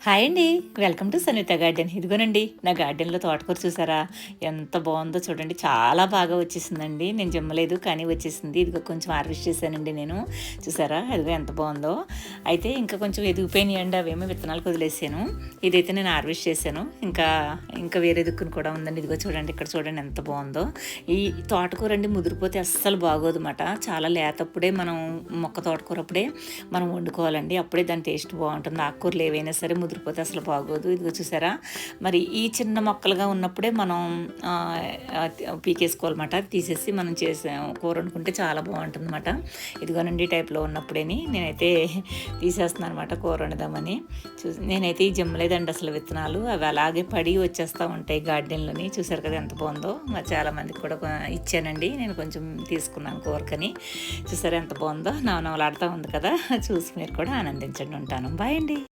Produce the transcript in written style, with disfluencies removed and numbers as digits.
Hi అండి. Welcome to Sanvitha garden. ఇదిగోనండి నా గార్డెన్లో తోటకూర చూసారా ఎంత బాగుందో చూడండి. చాలా బాగా వచ్చేసిందండి. నేను జమ్మలేదు కానీ వచ్చేసింది. ఇదిగో కొంచెం హార్వెస్ట్ చేశానండి నేను. చూసారా అదిగో ఎంత బాగుందో. అయితే ఇంకా కొంచెం ఎదిగిపోయినాయండి, అవేమో విత్తనాలకు వదిలేసాను. ఇదైతే నేను హార్వెస్ట్ చేశాను. ఇంకా వేరే దిక్కును కూడా ఉందండి. ఇదిగో చూడండి, ఇక్కడ చూడండి ఎంత బాగుందో. ఈ తోటకూర అండి ముదిరిపోతే అస్సలు బాగోదు అన్నమాట. చాలా లేతప్పుడే మనం తోటకూర అప్పుడే మనం వండుకోవాలండి. అప్పుడే దాని టేస్ట్ బాగుంటుంది. ఆకుకూరలు ఏవైనా సరే ముదిరిపోతే అసలు బాగోదు. ఇదిగో చూసారా, మరి ఈ చిన్న మొక్కలుగా ఉన్నప్పుడే మనం పీకేసుకోవాలన్నమాట. తీసేసి మనం చేసే కూర వండుకుంటే చాలా బాగుంటుంది అన్నమాట. ఇదిగోనండి టైప్లో ఉన్నప్పుడేని నేనైతే తీసేస్తున్నాను అనమాట కూర వండుదామని. నేనైతే ఈ జమ్మలేదండి అసలు విత్తనాలు, అవి అలాగే పడి వచ్చేస్తూ ఉంటాయి గార్డెన్లోని. చూసారు కదా ఎంత బాగుందో. మరి చాలామందికి కూడా ఇచ్చానండి, నేను కొంచెం తీసుకున్నాను కూరకని. చూసారా ఎంత బాగుందో, నవనవలాడుతూ ఉంది కదా. చూసి మీరు కూడా ఆనందించండి. ఉంటాను. బాయ్ అండి.